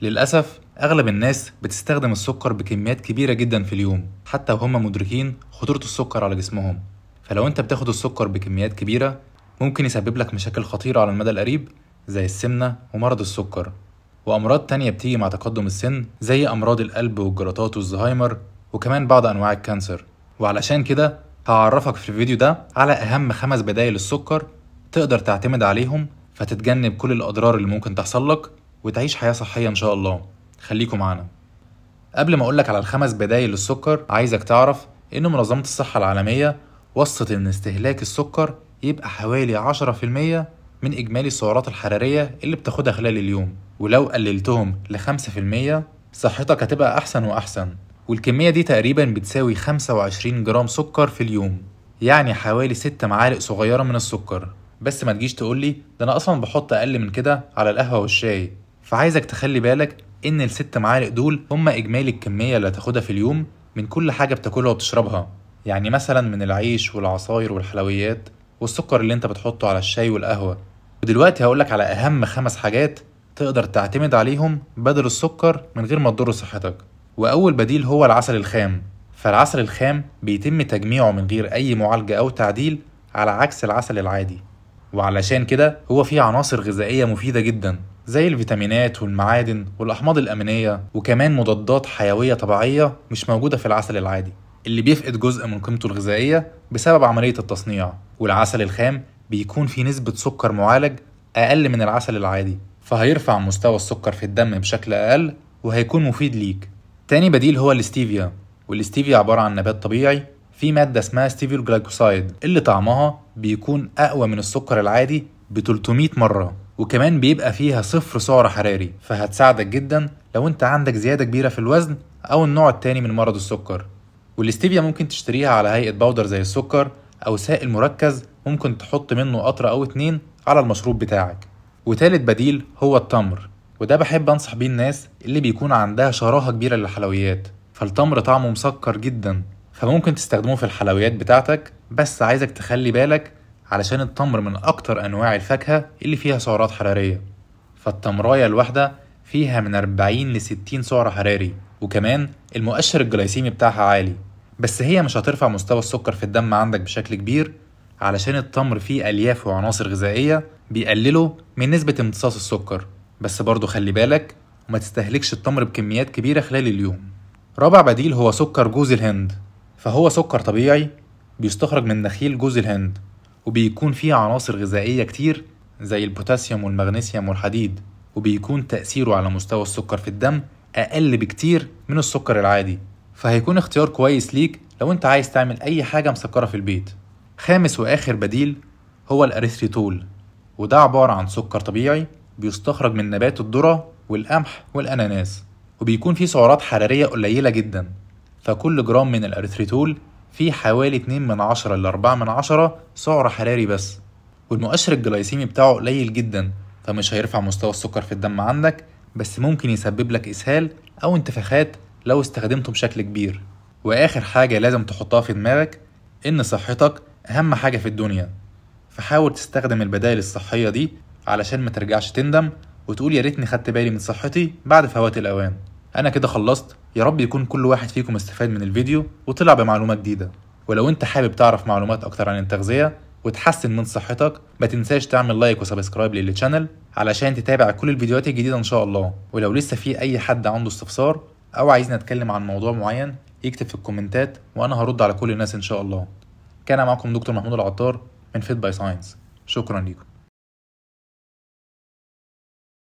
للأسف أغلب الناس بتستخدم السكر بكميات كبيرة جدا في اليوم حتى وهم مدركين خطورة السكر على جسمهم. فلو أنت بتاخد السكر بكميات كبيرة ممكن يسبب لك مشاكل خطيرة على المدى القريب زي السمنة ومرض السكر وأمراض تانية بتيجي مع تقدم السن زي أمراض القلب والجلطات والزهايمر وكمان بعض أنواع الكانسر. وعلشان كده هعرفك في الفيديو ده على أهم 5 بدائل السكر تقدر تعتمد عليهم فتتجنب كل الأضرار اللي ممكن تحصل لك وتعيش حياة صحية إن شاء الله. خليكم معانا. قبل ما أقولك على ال5 بدائل للسكر عايزك تعرف إن منظمة الصحة العالمية وصت إن استهلاك السكر يبقى حوالي 10% من إجمالي السعرات الحرارية اللي بتاخدها خلال اليوم، ولو قللتهم ل5% صحتك هتبقى أحسن وأحسن. والكمية دي تقريبا بتساوي 25 جرام سكر في اليوم، يعني حوالي 6 معالق صغيرة من السكر. بس ما تجيش تقولي ده أنا أصلا بحط أقل من كده على القهوة والشاي. فعايزك تخلي بالك إن ال6 معالق دول هما إجمالي الكمية اللي هتاخدها في اليوم من كل حاجة بتاكلها وبتشربها، يعني مثلا من العيش والعصاير والحلويات والسكر اللي انت بتحطه على الشاي والقهوة. ودلوقتي هقولك على أهم 5 حاجات تقدر تعتمد عليهم بدل السكر من غير ما تضر صحتك. وأول بديل هو العسل الخام. فالعسل الخام بيتم تجميعه من غير أي معالجة أو تعديل على عكس العسل العادي، وعلشان كده هو فيه عناصر غذائية مفيدة جدا زي الفيتامينات والمعادن والأحماض الأمينية وكمان مضادات حيوية طبيعية مش موجودة في العسل العادي اللي بيفقد جزء من قيمته الغذائية بسبب عملية التصنيع. والعسل الخام بيكون فيه نسبة سكر معالج أقل من العسل العادي، فهيرفع مستوى السكر في الدم بشكل أقل وهيكون مفيد ليك. تاني بديل هو الاستيفيا. والاستيفيا عبارة عن نبات طبيعي فيه مادة اسمها ستيفيول جلايكوسايد اللي طعمها بيكون أقوى من السكر العادي ب 300 مرة، وكمان بيبقى فيها 0 سعر حراري، فهتساعدك جدا لو انت عندك زيادة كبيرة في الوزن أو النوع التاني من مرض السكر. والاستيفيا ممكن تشتريها على هيئة باودر زي السكر أو سائل مركز ممكن تحط منه قطرة أو 2 على المشروب بتاعك. وتالت بديل هو التمر، وده بحب أنصح بيه الناس اللي بيكون عندها شراهة كبيرة للحلويات. فالتمر طعمه مسكر جدا فممكن تستخدمه في الحلويات بتاعتك، بس عايزك تخلي بالك علشان التمر من أكتر أنواع الفاكهة اللي فيها سعرات حرارية. فالتمراية الواحدة فيها من 40 ل 60 سعر حراري، وكمان المؤشر الجلايسيمي بتاعها عالي. بس هي مش هترفع مستوى السكر في الدم عندك بشكل كبير علشان التمر فيه ألياف وعناصر غذائية بيقللوا من نسبة امتصاص السكر. بس برضو خلي بالك وما تستهلكش التمر بكميات كبيرة خلال اليوم. رابع بديل هو سكر جوز الهند. فهو سكر طبيعي بيستخرج من نخيل جوز الهند وبيكون فيه عناصر غذائية كتير زي البوتاسيوم والمغنيسيوم والحديد، وبيكون تأثيره على مستوى السكر في الدم أقل بكتير من السكر العادي، فهيكون اختيار كويس ليك لو انت عايز تعمل أي حاجة مسكرة في البيت. خامس وآخر بديل هو الأريثريتول، وده عبارة عن سكر طبيعي بيستخرج من نبات الذرة والقمح والأناناس، وبيكون فيه سعرات حرارية قليلة جدا. فكل جرام من الأريثريتول فيه حوالي 2 من 10 ل 4 من 10 سعر حراري بس، والمؤشر الجلايسيمي بتاعه قليل جدا، فمش هيرفع مستوى السكر في الدم عندك، بس ممكن يسبب لك إسهال أو انتفاخات لو استخدمته بشكل كبير. وآخر حاجة لازم تحطها في دماغك إن صحتك أهم حاجة في الدنيا، فحاول تستخدم البدائل الصحية دي علشان ما ترجعش تندم وتقول يا ريتني خدت بالي من صحتي بعد فوات الأوان. أنا كده خلصت، يا رب يكون كل واحد فيكم استفاد من الفيديو وطلع بمعلومة جديدة. ولو انت حابب تعرف معلومات أكتر عن التغذية وتحسن من صحتك ما تنساش تعمل لايك وسبسكرايب للشانل علشان تتابع كل الفيديوهات الجديدة إن شاء الله. ولو لسه في أي حد عنده استفسار أو عايزني أتكلم عن موضوع معين يكتب في الكومنتات وأنا هرد على كل الناس إن شاء الله. كان معكم دكتور محمود العطار من فيت باي ساينس. شكرا لكم.